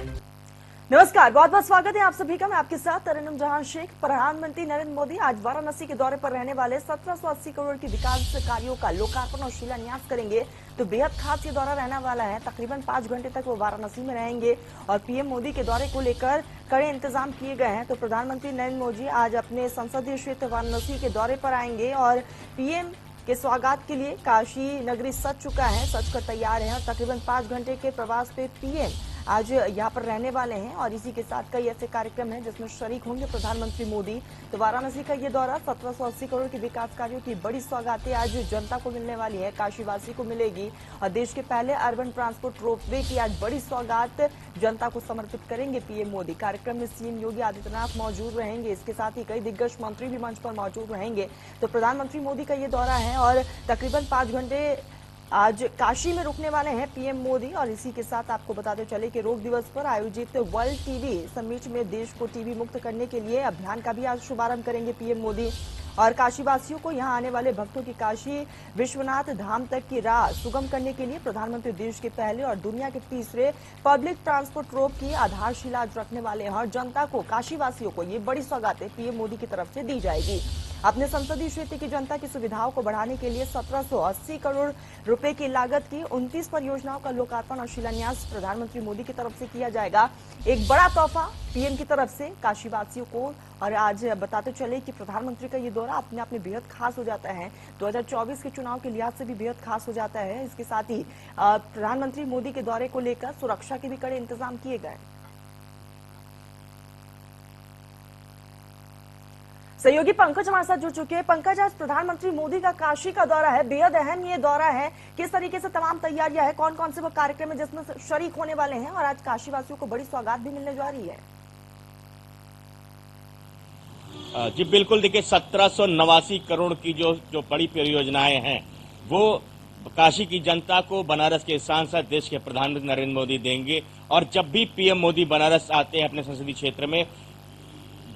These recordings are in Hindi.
नमस्कार, बहुत बहुत स्वागत है आप सभी का। मैं आपके साथ तरन्नुम जहां शेख। प्रधानमंत्री नरेंद्र मोदी आज वाराणसी के दौरे पर रहने वाले 1780 करोड़ के विकास कार्यों का लोकार्पण और शिलान्यास करेंगे। तो बेहद खास ये दौरा रहने वाला है। तकरीबन 5 घंटे तक वो वाराणसी में रहेंगे और पीएम मोदी के दौरे को लेकर कड़े इंतजाम किए गए हैं। तो प्रधानमंत्री नरेंद्र मोदी आज अपने संसदीय क्षेत्र वाराणसी के दौरे पर आएंगे और पीएम के स्वागत के लिए काशी नगरी सज चुका है, सज कर तैयार है। और तकरीबन 5 घंटे के प्रवास पे पीएम आज यहाँ पर रहने वाले हैं और इसी के साथ कई ऐसे कार्यक्रम हैं जिसमें शरीक होंगे प्रधानमंत्री मोदी। तो वाराणसी का ये दौरा 1780 करोड़ के विकास कार्यों की बड़ी सौगातें आज जनता को मिलने वाली है, काशीवासी को मिलेगी। और देश के पहले अर्बन ट्रांसपोर्ट रोपवे की आज बड़ी सौगात जनता को समर्पित करेंगे पीएम मोदी। कार्यक्रम में सीएम योगी आदित्यनाथ मौजूद रहेंगे। इसके साथ ही कई दिग्गज मंत्री भी मंच पर मौजूद रहेंगे। तो प्रधानमंत्री मोदी का ये दौरा है और तकरीबन 5 घंटे आज काशी में रुकने वाले हैं पीएम मोदी। और इसी के साथ आपको बताते चले कि योग दिवस पर आयोजित वर्ल्ड टीबी समिट में देश को टीबी मुक्त करने के लिए अभियान का भी आज शुभारंभ करेंगे पीएम मोदी। और काशीवासियों को यहां आने वाले भक्तों की काशी विश्वनाथ धाम तक की राह सुगम करने के लिए प्रधानमंत्री देश के पहले और दुनिया के तीसरे पब्लिक ट्रांसपोर्ट रोप की आधारशिला आज रखने वाले हैं। और जनता को, काशीवासियों को ये बड़ी सौगातें पीएम मोदी की तरफ से दी जाएगी। अपने संसदीय क्षेत्र की जनता की सुविधाओं को बढ़ाने के लिए 1780 करोड़ रुपए की लागत की 29 परियोजनाओं का लोकार्पण और शिलान्यास प्रधानमंत्री मोदी की तरफ से किया जाएगा। एक बड़ा तोहफा पीएम की तरफ से काशीवासियों को। और आज बताते चले कि प्रधानमंत्री का ये दौरा अपने आप में बेहद खास हो जाता है, 2024 के चुनाव के लिहाज से भी बेहद खास हो जाता है। इसके साथ ही प्रधानमंत्री मोदी के दौरे को लेकर सुरक्षा के भी कड़े इंतजाम किए गए। सहयोगी पंकज हमारे साथ जुड़ चुके हैं। पंकज, आज प्रधानमंत्री मोदी का काशी का दौरा है, बेहद अहम ये दौरा है। किस तरीके से तमाम तैयारियां हैं, कौन कौन से वो कार्यक्रम है जिसमें शरीक होने वाले हैं और आज काशीवासियों को बड़ी सौगात भी मिलने जा रही है? जी बिल्कुल, देखिए 1789 करोड़ की जो बड़ी परियोजनाएं हैं वो काशी की जनता को बनारस के सांसद देश के प्रधानमंत्री नरेंद्र मोदी देंगे। और जब भी पीएम मोदी बनारस आते हैं अपने संसदीय क्षेत्र में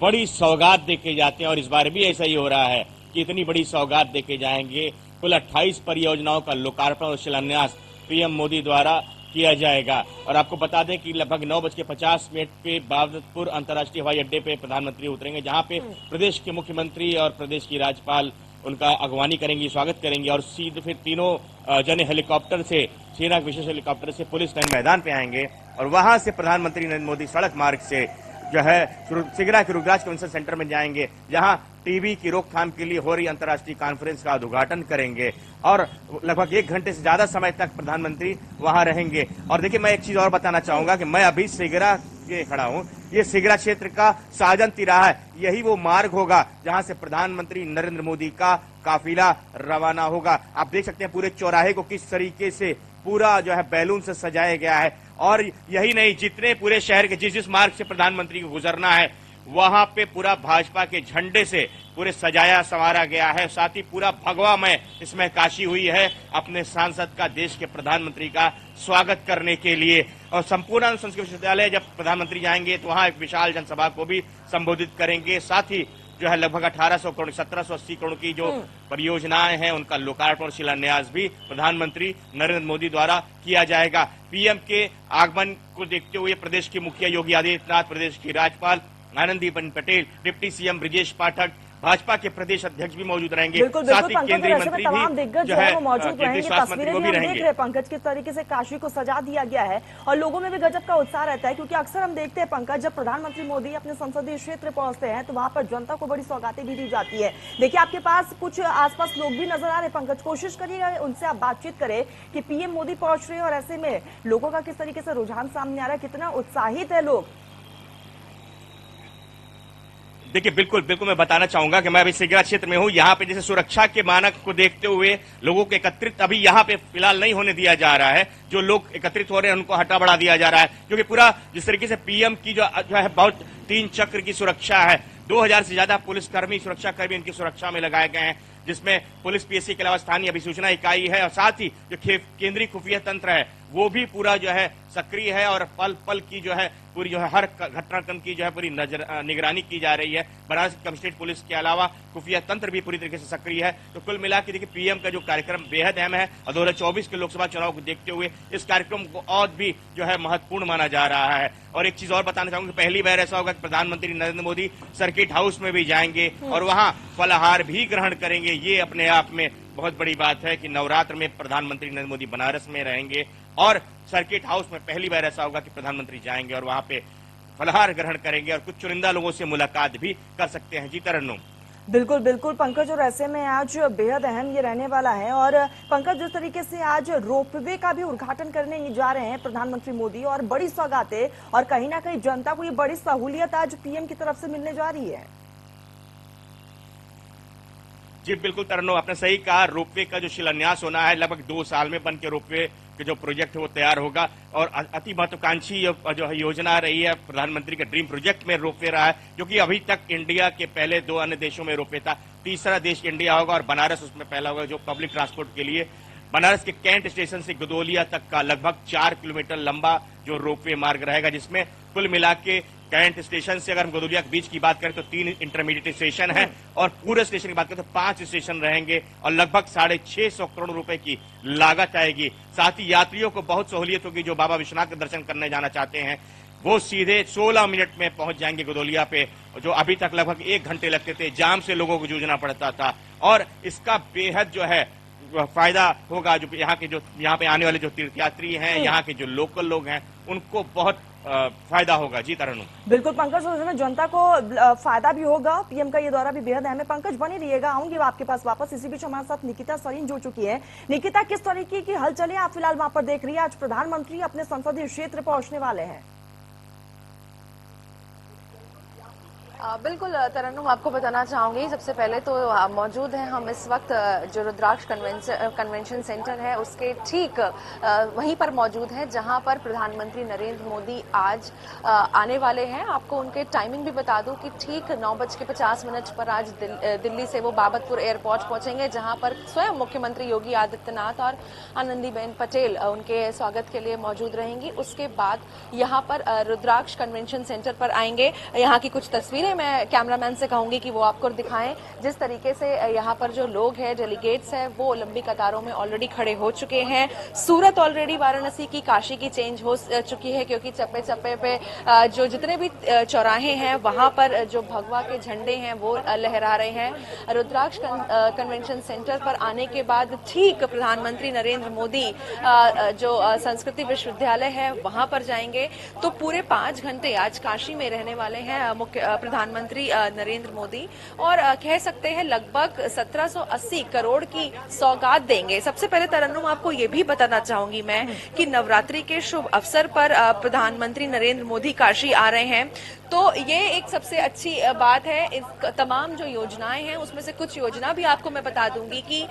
बड़ी सौगात देके जाते हैं और इस बार भी ऐसा ही हो रहा है कि इतनी बड़ी सौगात देके जाएंगे। कुल 28 परियोजनाओं का लोकार्पण और शिलान्यास पीएम मोदी द्वारा किया जाएगा। और आपको बता दें कि लगभग 9:50 पे बागलपुर अंतर्राष्ट्रीय हवाई अड्डे पे प्रधानमंत्री उतरेंगे, जहां पे प्रदेश के मुख्यमंत्री और प्रदेश की राज्यपाल उनका अगवानी करेंगी, स्वागत करेंगे। और सीधे फिर तीनों जने हेलीकॉप्टर से, सेना विशेष हेलीकॉप्टर से पुलिस लाइन मैदान पे आएंगे और वहां से प्रधानमंत्री नरेंद्र मोदी सड़क मार्ग से जो है सिगरा के रुद्राक्ष कन्वेंशन सेंटर में जाएंगे, जहां टीबी की रोकथाम के लिए हो रही अंतर्राष्ट्रीय कॉन्फ्रेंस का उद्घाटन करेंगे। और लगभग 1 घंटे से ज्यादा समय तक प्रधानमंत्री वहां रहेंगे। और देखिए, मैं एक चीज और बताना चाहूंगा कि मैं अभी सिगरा के खड़ा हूं। ये सिगरा क्षेत्र का साजन तिराहा है, यही वो मार्ग होगा जहां से प्रधानमंत्री नरेंद्र मोदी का काफिला रवाना होगा। आप देख सकते हैं पूरे चौराहे को किस तरीके से पूरा जो है बैलून से सजाया गया है। और यही नहीं, जितने पूरे शहर के जिस मार्ग से प्रधानमंत्री को गुजरना है वहां पे पूरा भाजपा के झंडे से पूरे सजाया संवारा गया है। साथ ही पूरा भगवामय इसमें काशी हुई है अपने सांसद का, देश के प्रधानमंत्री का स्वागत करने के लिए। और संपूर्ण संस्कृत विश्वविद्यालय जब प्रधानमंत्री जाएंगे तो वहां एक विशाल जनसभा को भी संबोधित करेंगे। साथ ही जो है लगभग 1800 करोड़ 1780 करोड़ की जो परियोजनाएं हैं उनका लोकार्पण और शिलान्यास भी प्रधानमंत्री नरेंद्र मोदी द्वारा किया जाएगा। पीएम के आगमन को देखते हुए प्रदेश के मुखिया योगी आदित्यनाथ, प्रदेश की राज्यपाल आनंदीबेन पटेल, डिप्टी सीएम ब्रजेश पाठक, भाजपा के प्रदेश अध्यक्ष भी मौजूद रहेंगे। साथ ही केंद्रीय मंत्री भी जो है केंद्रीय स्वास्थ्य मंत्री वो भी रहेंगे। पंकज, किस तरीके से काशी को सजा दिया गया है और लोगों में भी गजब का उत्साह रहता है, क्योंकि अक्सर हम देखते हैं पंकज, जब प्रधानमंत्री मोदी अपने संसदीय क्षेत्र पहुंचते हैं तो वहां पर जनता को बड़ी सौगातें भी दी जाती है। देखिए, आपके पास कुछ आसपास लोग भी नजर आ रहे हैं पंकज, कोशिश करिएगा उनसे आप बातचीत करें कि पीएम मोदी पहुंच रहे हैं और ऐसे में लोगों का किस तरीके से रुझान सामने आ रहा है, कितना उत्साहित है लोग। देखिए, बिल्कुल मैं बताना चाहूंगा कि मैं अभी सिगरा क्षेत्र में हूं। यहाँ पे जैसे सुरक्षा के मानक को देखते हुए लोगों को एकत्रित अभी यहाँ पे फिलहाल नहीं होने दिया जा रहा है। जो लोग एकत्रित हो रहे हैं उनको हटा बढ़ा दिया जा रहा है, क्योंकि पूरा जिस तरीके से पीएम की जो है बहुत 3 चक्र की सुरक्षा है। 2000 से ज्यादा पुलिसकर्मी, सुरक्षाकर्मी इनकी सुरक्षा में लगाए गए हैं, जिसमें पुलिस पीएससी के अलावा स्थानीय अभिसूचना इकाई है और साथ ही जो केंद्रीय खुफिया तंत्र है वो भी पूरा जो है सक्रिय है और पल पल की जो है पूरी जो है हर घटनाक्रम की जो है पूरी निगरानी की जा रही है। बनारस कमिश्नरेट पुलिस के अलावा खुफिया तंत्र भी पूरी तरीके से सक्रिय है। तो कुल मिला के देखिए पीएम का जो कार्यक्रम बेहद अहम है और 2024 के लोकसभा चुनाव को देखते हुए इस कार्यक्रम को और भी जो है महत्वपूर्ण माना जा रहा है। और एक चीज और बताना चाहूंगा, पहली बार ऐसा होगा कि प्रधानमंत्री नरेंद्र मोदी सर्किट हाउस में भी जाएंगे और वहां फलाहार भी ग्रहण करेंगे। ये अपने आप में बहुत बड़ी बात है कि नवरात्र में प्रधानमंत्री नरेंद्र मोदी बनारस में रहेंगे और सर्किट हाउस में पहली बार ऐसा होगा कि प्रधानमंत्री जाएंगे और वहां पे फलाहार ग्रहण करेंगे और कुछ चुनिंदा लोगों से मुलाकात भी कर सकते हैं। जी तरन्नुम। बिल्कुल बिल्कुल पंकज, और ऐसे में आज बेहद अहम ये रहने वाला है। और पंकज, जिस तरीके से आज रोपवे का भी उद्घाटन करने जा रहे हैं प्रधानमंत्री मोदी और बड़ी सौगातें और कहीं ना कहीं जनता को ये बड़ी सहूलियत आज पीएम की तरफ से मिलने जा रही है। जी बिल्कुल तरन्नुम, आपने सही कहा। रोपवे का जो शिलान्यास होना है लगभग 2 साल में बन के रोपवे के जो प्रोजेक्ट है वो तैयार होगा और अति महत्वाकांक्षी जो है योजना रही है प्रधानमंत्री के ड्रीम प्रोजेक्ट में रोपवे रहा है, क्योंकि अभी तक इंडिया के पहले 2 अन्य देशों में रोपवे था, तीसरा देश इंडिया होगा और बनारस उसमें पहला होगा जो पब्लिक ट्रांसपोर्ट के लिए बनारस के कैंट स्टेशन से गदोलिया तक का लगभग 4 किलोमीटर लंबा जो रोपवे मार्ग रहेगा, जिसमें कुल मिला के कैंट स्टेशन से अगर हम गदोलिया के बीच की बात करें तो 3 इंटरमीडिएट स्टेशन है और पूरे स्टेशन की बात करें तो 5 स्टेशन रहेंगे और लगभग 650 करोड़ रुपए की लागत आएगी। साथ ही यात्रियों को बहुत सहूलियत होगी। जो बाबा विश्वनाथ के दर्शन करने जाना चाहते हैं वो सीधे 16 मिनट में पहुंच जाएंगे गदोलिया पे, जो अभी तक लगभग 1 घंटे लगते थे, जाम से लोगों को जूझना पड़ता था। और इसका बेहद जो है फायदा होगा जो यहाँ पे आने वाले जो तीर्थयात्री हैं, यहाँ के जो लोकल लोग हैं, उनको बहुत फायदा होगा। जी तरन्नुम। बिल्कुल पंकज, उसमें जनता को फायदा भी होगा। पीएम का ये दौरा भी बेहद अहम है। पंकज बने रहिएगा, आऊंगी आपके पास वापस। इसी बीच हमारे साथ निकिता सरीन जुड़ चुकी है। निकिता, किस तरीके की हलचलें आप फिलहाल वहां पर देख रही है? आज प्रधानमंत्री अपने संसदीय क्षेत्र पहुंचने वाले हैं। बिल्कुल तरन्नुम, आपको बताना चाहूंगी सबसे पहले तो मौजूद हैं हम इस वक्त जो रुद्राक्ष कन्वेंशन सेंटर है उसके ठीक वहीं पर मौजूद हैं जहां पर प्रधानमंत्री नरेंद्र मोदी आज आने वाले हैं। आपको उनके टाइमिंग भी बता दूं कि ठीक 9:50 पर आज दिल्ली से वो बाबतपुर एयरपोर्ट पहुंचेंगे, जहां पर स्वयं मुख्यमंत्री योगी आदित्यनाथ और आनंदीबेन पटेल उनके स्वागत के लिए मौजूद रहेंगी। उसके बाद यहाँ पर रुद्राक्ष कन्वेंशन सेंटर पर आएंगे। यहाँ की कुछ तस्वीरें मैं कैमरामैन से कहूंगी कि वो आपको दिखाएं। जिस तरीके से यहाँ पर जो लोग हैं, डेलीगेट्स हैं, वो लंबी कतारों में ऑलरेडी खड़े हो चुके हैं। सूरत ऑलरेडी वाराणसी की काशी की चेंज हो चुकी है, क्योंकि चप्पे चप्पे पे जो जितने भी चौराहे हैं वहां पर जो भगवा के झंडे हैं वो लहरा रहे हैं। रुद्राक्ष कन्वेंशन सेंटर पर आने के बाद ठीक प्रधानमंत्री नरेंद्र मोदी जो संस्कृति विश्वविद्यालय है वहां पर जाएंगे। तो पूरे 5 घंटे आज काशी में रहने वाले हैं प्रधानमंत्री नरेंद्र मोदी और कह सकते हैं लगभग 1780 करोड़ की सौगात देंगे। सबसे पहले तरन्नुम, आपको ये भी बताना चाहूंगी मैं कि नवरात्रि के शुभ अवसर पर प्रधानमंत्री नरेंद्र मोदी काशी आ रहे हैं, तो ये एक सबसे अच्छी बात है। इस तमाम जो योजनाएं हैं उसमें से कुछ योजना भी आपको मैं बता दूंगी कि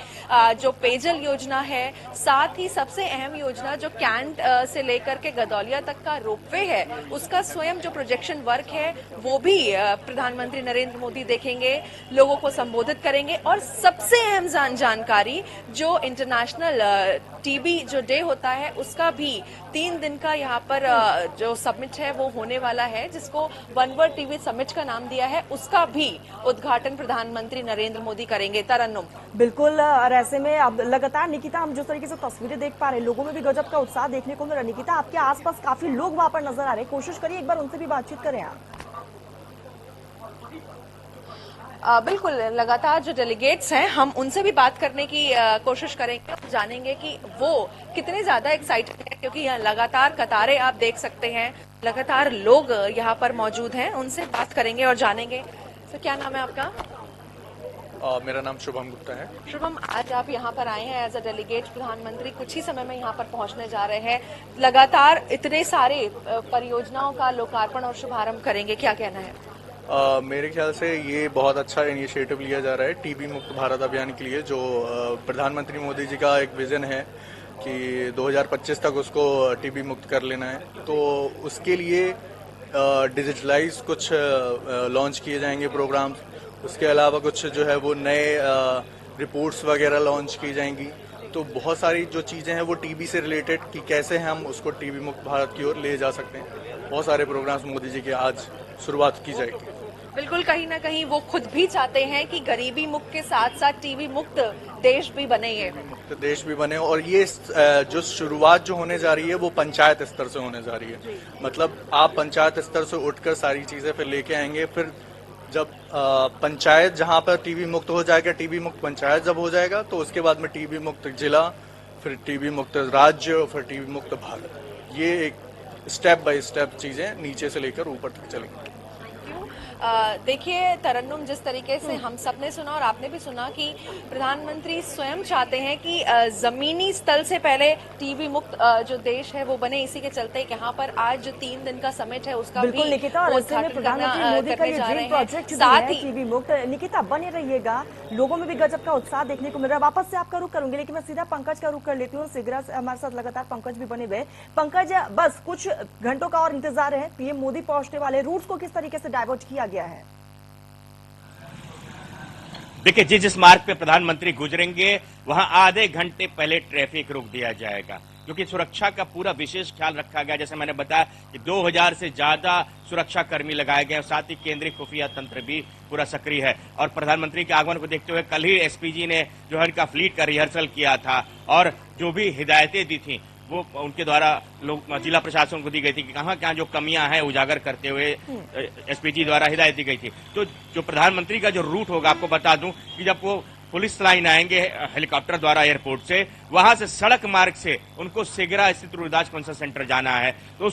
जो पेयजल योजना है, साथ ही सबसे अहम योजना जो कैंट से लेकर के गदौलिया तक का रोपवे है, उसका स्वयं जो प्रोजेक्शन वर्क है वो भी प्रधानमंत्री नरेंद्र मोदी देखेंगे, लोगों को संबोधित करेंगे। और सबसे अहम जानकारी, जो इंटरनेशनल टीबी जो डे होता है उसका भी 3 दिन का यहाँ पर जो समिट है वो होने वाला है, जिसको वन वर्ल्ड टीबी समिट का नाम दिया है। उसका भी उद्घाटन प्रधानमंत्री नरेंद्र मोदी करेंगे। तरन्नुम। बिल्कुल, और ऐसे में अब लगातार निकिता हम जिस तरीके से तस्वीरें देख पा रहे हैं, लोगों में भी गजब का उत्साह देखने को मिल रहा है। निकिता, आपके आसपास काफी लोग वहां पर नजर आ रहे हैं, कोशिश करिए एक बार उनसे भी बातचीत करें आप। बिल्कुल, लगातार जो डेलीगेट्स हैं हम उनसे भी बात करने की कोशिश करेंगे, जानेंगे कि वो कितने ज्यादा एक्साइटेड हैं, क्योंकि यहाँ लगातार कतारें आप देख सकते हैं, लगातार लोग यहाँ पर मौजूद हैं। उनसे बात करेंगे और जानेंगे। सर, क्या नाम है आपका? मेरा नाम शुभम गुप्ता है। शुभम, आज आप यहाँ पर आए हैं एज अ डेलीगेट, प्रधानमंत्री कुछ ही समय में यहाँ पर पहुँचने जा रहे हैं, लगातार इतने सारे परियोजनाओं का लोकार्पण और शुभारंभ करेंगे, क्या कहना है? मेरे ख्याल से ये बहुत अच्छा इनिशिएटिव लिया जा रहा है टीबी मुक्त भारत अभियान के लिए, जो प्रधानमंत्री मोदी जी का एक विजन है कि 2025 तक उसको टीबी मुक्त कर लेना है। तो उसके लिए डिजिटलाइज कुछ लॉन्च किए जाएंगे प्रोग्राम्स। उसके अलावा कुछ जो है वो नए रिपोर्ट्स वगैरह लॉन्च की जाएंगी तो बहुत सारी जो चीजें हैं वो टीबी से रिलेटेड कि कैसे हम उसको टीबी मुक्त भारत की ओर ले जा सकते हैं, बहुत सारे प्रोग्राम्स मोदी जी के आज शुरुआत की जाएगी। बिल्कुल, कहीं ना कहीं वो खुद भी चाहते हैं कि गरीबी मुक्त के साथ साथ टीबी मुक्त देश भी बने। ये मुक्त देश भी बने, और ये जो शुरुआत जो होने जा रही है वो पंचायत स्तर से होने जा रही है। मतलब आप पंचायत स्तर से उठकर सारी चीजें फिर लेके आएंगे, फिर जब पंचायत जहां पर टीबी मुक्त हो जाएगा, टीबी मुक्त पंचायत जब हो जाएगा, तो उसके बाद में टीबी मुक्त जिला, फिर टीबी मुक्त राज्य, फिर टीबी मुक्त भारत। ये एक स्टेप बाय स्टेप चीजें नीचे से लेकर ऊपर तक चलेंगी। देखिए तरन्नुम, जिस तरीके से हम सब ने सुना और आपने भी सुना कि प्रधानमंत्री स्वयं चाहते हैं कि जमीनी स्तर से पहले टीबी मुक्त जो देश है वो बने। इसी के चलते यहाँ पर आज जो 3 दिन का समिट है उसका भी निकिता, और ऐसे में प्रधानमंत्री मोदी का ये ड्रीम प्रोजेक्ट साथ ही टीबी मुक्त। निकिता बने रहिएगा, लोगों में भी गजब का उत्साह देखने को मिल रहा है। वापस से आपका रुख करूंगी, लेकिन मैं सीधा पंकज का रुख कर लेती हूँ। सिगरा हमारे साथ लगातार पंकज भी बने हुए। पंकज, बस कुछ घंटों का और इंतजार है, पीएम मोदी पहुंचने वाले, रूट्स को किस तरीके से डाइवर्ट किया गया है? देखिए, जिस मार्ग पे प्रधानमंत्री गुजरेंगे वहां आधे घंटे पहले ट्रैफिक रोक दिया जाएगा, क्योंकि सुरक्षा का पूरा विशेष ख्याल रखा गया। जैसे मैंने बताया कि 2000 से ज्यादा सुरक्षा कर्मी लगाए गए और साथ ही केंद्रीय खुफिया तंत्र भी पूरा सक्रिय है। और प्रधानमंत्री के आगमन को देखते हुए कल ही एसपीजी ने जो है इनका फ्लीट का रिहर्सल किया था, और जो भी हिदायतें दी थी वो उनके द्वारा लोग जिला प्रशासन को दी गई थी कि कहाँ जो कमियां हैं उजागर करते हुए एसपीजी द्वारा हिदायत दी गई थी। तो जो प्रधानमंत्री का जो रूट होगा, आपको बता दूं कि जब वो पुलिस लाइन आएंगे हेलीकॉप्टर द्वारा एयरपोर्ट से, वहां से सड़क मार्ग से उनको सिगरा स्थित रुद्रदास कन्वेंशन सेंटर जाना है। तो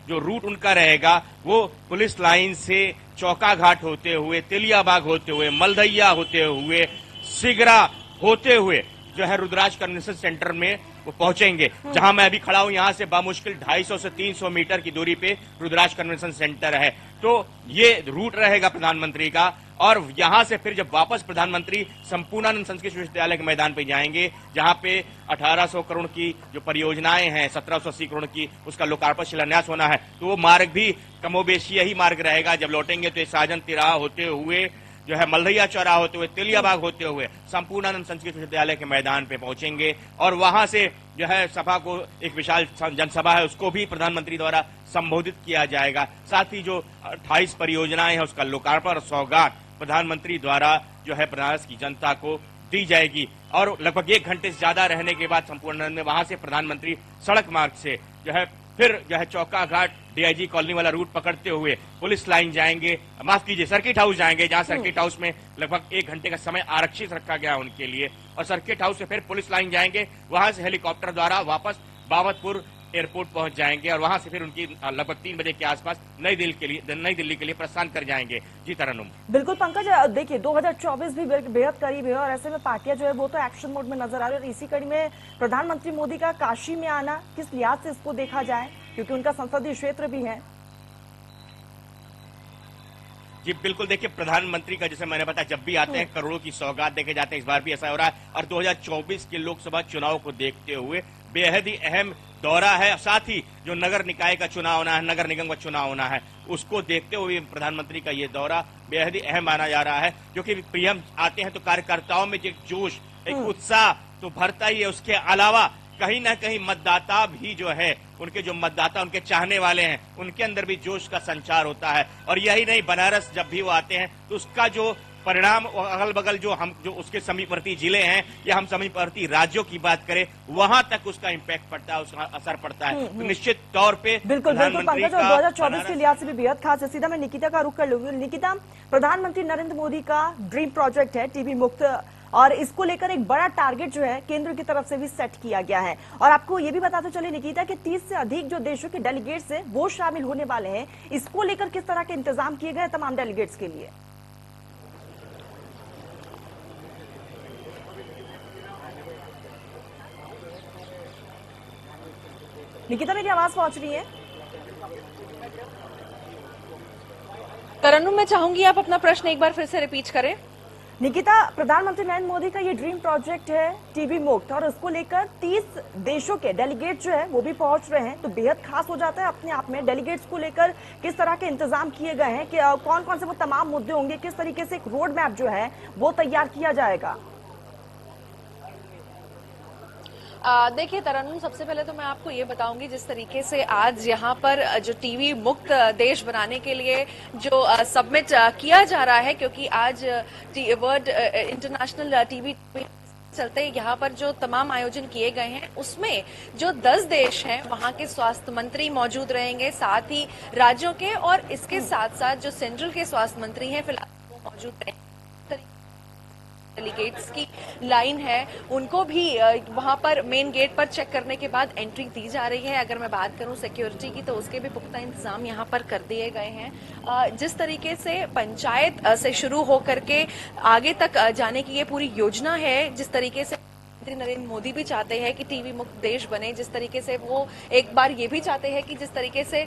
जो रूट उनका रहेगा वो पुलिस लाइन से चौका घाट होते हुए, तेलियाबाग होते हुए, मलदैया होते हुए, सिगरा होते हुए जो है रुद्रदास कन्वेंशन सेंटर में वो पहुंचेंगे। जहां मैं अभी खड़ा हूं, यहां से बामुश्किल 250 से 300 मीटर की दूरी पे रुद्रदास कन्वेंशन सेंटर है। तो ये रूट रहेगा प्रधानमंत्री का, और यहां से फिर जब वापस प्रधानमंत्री संपूर्णानंद संस्कृत विश्वविद्यालय के मैदान पे जाएंगे, जहां पे 1800 करोड़ की जो परियोजनाएं हैं, 1780 करोड़ की, उसका लोकार्पण शिलान्यास होना है। तो वो मार्ग भी कमोबेशी यही मार्ग रहेगा। जब लौटेंगे तो साजन तिराहा होते हुए, जो है मलदैया चौराहा होते हुए, तेलियाबाग होते हुए संपूर्णानंद संस्कृत विश्वविद्यालय के मैदान पे पहुंचेंगे, और वहां से जो है सभा को, एक विशाल जनसभा है उसको भी प्रधानमंत्री द्वारा संबोधित किया जाएगा। साथ ही जो 28 परियोजनाएं हैं उसका लोकार्पण और सौगात प्रधानमंत्री द्वारा जो है बनारस की जनता को दी जाएगी। और लगभग 1 घंटे से ज्यादा रहने के बाद संपूर्णानंद में वहां से प्रधानमंत्री सड़क मार्ग से जो है फिर जो है चौका घाट, डीआईजी कॉलोनी वाला रूट पकड़ते हुए पुलिस लाइन जाएंगे, माफ कीजिए सर्किट हाउस जाएंगे, जहां सर्किट हाउस में लगभग 1 घंटे का समय आरक्षित रखा गया उनके लिए, और सर्किट हाउस से फिर पुलिस लाइन जाएंगे, वहां से हेलीकॉप्टर द्वारा वापस बाबतपुर एयरपोर्ट पहुंच जाएंगे, और वहां से फिर उनकी लगभग 3 बजे के आसपास नई दिल्ली के लिए प्रस्थान कर जाएंगे। जी तरन्नुम। बिल्कुल पंकज, देखिए 2024 भी बेहद करीब है, और ऐसे में पार्टियां जो है वो तो एक्शन मोड में नजर आ रही है, और इसी कड़ी में प्रधानमंत्री मोदी का काशी में आना किस लिहाज से इसको देखा जाए, क्योंकि उनका संसदीय क्षेत्र भी है। जी बिल्कुल, देखिए प्रधानमंत्री का जैसे मैंने बताया, जब भी आते हैं करोड़ों की सौगात देखे जाते हैं, इस बार भी ऐसा हो रहा है। और 2024 के लोकसभा चुनाव को देखते हुए बेहद ही अहम दौरा है। साथ ही जो नगर निकाय का चुनाव होना है, नगर निगम का चुनाव होना है, उसको देखते हुए प्रधानमंत्री का ये दौरा बेहद ही अहम माना जा रहा है, क्योंकि पीएम आते हैं तो कार्यकर्ताओं में एक जोश, एक उत्साह तो भरता ही है। उसके अलावा कहीं ना कहीं मतदाता भी जो है, उनके जो मतदाता, उनके चाहने वाले हैं, उनके अंदर भी जोश का संचार होता है। और यही नहीं, बनारस जब भी वो आते हैं तो उसका जो परिणाम अगल बगल जो उसके समीपवर्ती जिले हैं या हम समीपवर्ती राज्यों की बात करें, वहां तक उसका इम्पैक्ट पड़ता है, उसका असर पड़ता है। तो निश्चित तौर पे बिल्कुल पंकज, और 2024 के लिहाज से भी बेहद खास है। सीधा मैं निकिता का रुख कर लूंगी। निकिता, प्रधानमंत्री नरेंद्र मोदी का ड्रीम प्रोजेक्ट है टीबी मुक्त, और इसको लेकर एक बड़ा टारगेट जो है केंद्र की तरफ से भी सेट किया गया है। और आपको ये भी बताते चले निकिता कि 30 से अधिक जो देशों के डेलीगेट्स हैं वो शामिल होने वाले हैं। इसको लेकर किस तरह के इंतजाम किए गए तमाम डेलीगेट्स के लिए? निकिता, मेरी आवाज पहुंच रही है? तरन्नुम, मैं चाहूंगी आप अपना प्रश्न एक बार फिर से रिपीट करें। निकिता, प्रधानमंत्री नरेंद्र मोदी का ये ड्रीम प्रोजेक्ट है टीबी मुक्त, और उसको लेकर 30 देशों के डेलीगेट जो है वो भी पहुंच रहे हैं, तो बेहद खास हो जाता है अपने आप में। डेलीगेट्स को लेकर किस तरह के इंतजाम किए गए हैं, कि कौन कौन से वो तमाम मुद्दे होंगे, किस तरीके से एक रोड मैप जो है वो तैयार किया जाएगा? देखिए तरन्नुम, सबसे पहले तो मैं आपको ये बताऊंगी, जिस तरीके से आज यहाँ पर जो टीवी मुक्त देश बनाने के लिए जो सबमिट किया जा रहा है, क्योंकि आज वर्ल्ड इंटरनेशनल टीवी चलते यहाँ पर जो तमाम आयोजन किए गए हैं, उसमें जो 10 देश हैं वहाँ के स्वास्थ्य मंत्री मौजूद रहेंगे, साथ ही राज्यों के, और इसके साथ साथ जो सेंट्रल के स्वास्थ्य मंत्री हैं फिलहाल वो मौजूद रहेंगे। डेलीगेट्स की लाइन है, उनको भी वहां पर मेन गेट पर चेक करने के बाद एंट्री दी जा रही है। अगर मैं बात करूं सिक्योरिटी की, तो उसके भी पुख्ता इंतजाम यहां पर कर दिए गए हैं। जिस तरीके से पंचायत से शुरू होकर के आगे तक जाने की ये पूरी योजना है, जिस तरीके से प्रधानमंत्री नरेंद्र मोदी भी चाहते हैं कि टीवी मुक्त देश बने, जिस तरीके से वो एक बार ये भी चाहते हैं कि जिस तरीके से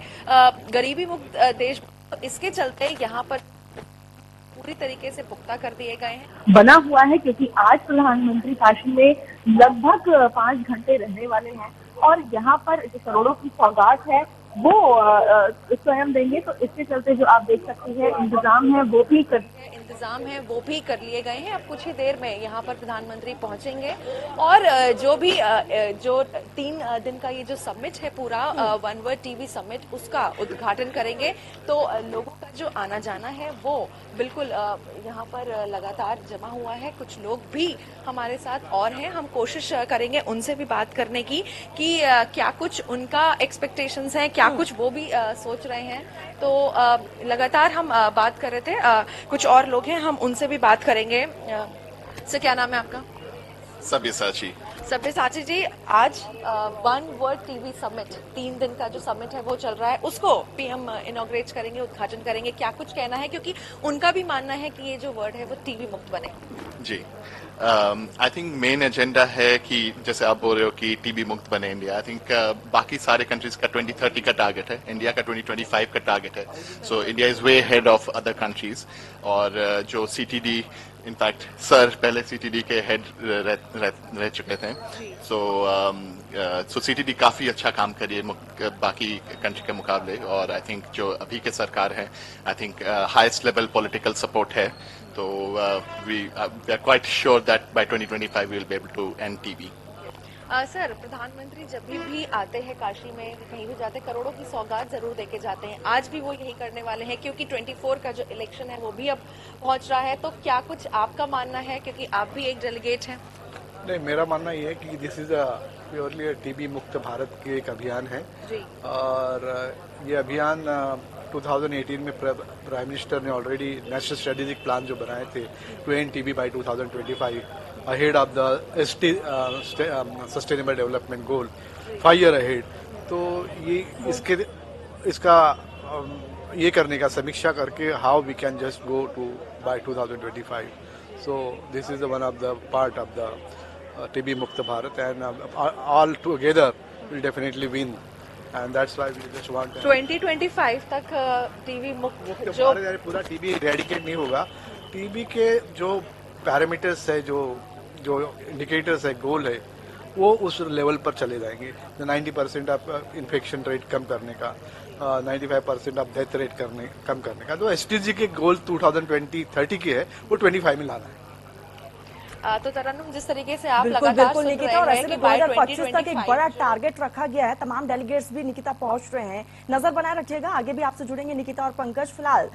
गरीबी मुक्त देश, इसके चलते यहाँ पर पूरी तरीके से पुख्ता कर दिए गए हैं। बना हुआ है, क्योंकि आज प्रधानमंत्री काशी में लगभग 5 घंटे रहने वाले हैं और यहाँ पर जो करोड़ों की सौगात है वो स्वयं देंगे। तो इसके चलते जो आप देख सकते हैं इंतजाम है वो भी कर लिए गए हैं। अब कुछ ही देर में यहाँ पर प्रधानमंत्री पहुंचेंगे और जो 3 दिन का ये जो समिट है पूरा, वन वर्ल्ड टीवी समिट, उसका उद्घाटन करेंगे। तो लोगों का जो आना जाना है वो बिल्कुल यहाँ पर लगातार जमा हुआ है। कुछ लोग भी हमारे साथ और हैं, हम कोशिश करेंगे उनसे भी बात करने की कि क्या कुछ उनका एक्सपेक्टेशंस हैं, क्या कुछ वो भी सोच रहे हैं। तो लगातार हम बात कर रहे थे, कुछ और लोग हैं, हम उनसे भी बात करेंगे। सर, क्या नाम है आपका? सब्यसाची जी, आज वन वर्ल्ड टीवी समिट, 3 दिन का जो समिट है वो चल रहा है, उसको पीएम इनॉग्रेट करेंगे, उद्घाटन करेंगे। क्या कुछ कहना है, क्योंकि उनका भी मानना है कि ये जो वर्ल्ड है वो टीवी मुक्त बने। जी, आई थिंक मेन एजेंडा है कि जैसे आप बोल रहे हो कि टीबी मुक्त बने इंडिया। आई थिंक बाकी सारे कंट्रीज का 2030 का टारगेट है, इंडिया का 2025 का टारगेट है। So India is way head of other countries. और जो सीटीडी, इनफैक्ट सर पहले सीटीडी के हेड रह चुके थे। सो सीटीडी काफी अच्छा काम करी है बाकी कंट्री के मुकाबले। और आई थिंक जो अभी के सरकार है, I think highest level political support है। तो we are quite sure that by 2025 we will be able to end TB. Sir, प्रधानमंत्री जब भी आते हैं काशी में, कहीं भी जाते हैं, करोड़ों की सौगात जरूर देके जाते हैं। आज भी वो यही करने वाले हैं, क्योंकि 24 का जो इलेक्शन है वो भी अब पहुंच रहा है। तो क्या कुछ आपका मानना है, क्योंकि आप भी एक डेलीगेट हैं? नहीं, मेरा मानना ये है कि दिस इज प्योरली टीबी मुक्त भारत की एक अभियान है जी। और ये अभियान 2018 में प्राइम मिनिस्टर ने ऑलरेडी नेशनल स्ट्रेटेजिक प्लान जो बनाए थे to end TB by 2025 ahead of the sustainable development goal 5 year ahead. तो ये इसका ये करने का समीक्षा करके how we can just go to by 2025। So this is one of the part of the TB मुक्त Bharat and all together will definitely win. And that's why we just want 2025 तक टीबी मुक्त जो पूरा टीबी इरेडिकेट नहीं होगा। टीबी के जो पैरामीटर्स है, जो इंडिकेटर्स है, गोल है, वो उस लेवल पर चले जाएंगे। 90% ऑफ इन्फेक्शन रेट कम करने का, 95% ऑफ डेथ रेट कम करने का। तो एसटीजी के गोल 2020-30 की है, वो 25 में लाना है। तो तरन्नुम, जिस तरीके से आप बिल्कुल लगातार बिल्कुल सुन निकिता, रहे और हैं ऐसे कि में by 2025 तक एक बड़ा 2025 टारगेट रखा गया है। तमाम डेलीगेट्स भी निकिता पहुंच रहे हैं। नजर बनाए रखिएगा, आगे भी आपसे जुड़ेंगे निकिता और पंकज। फिलहाल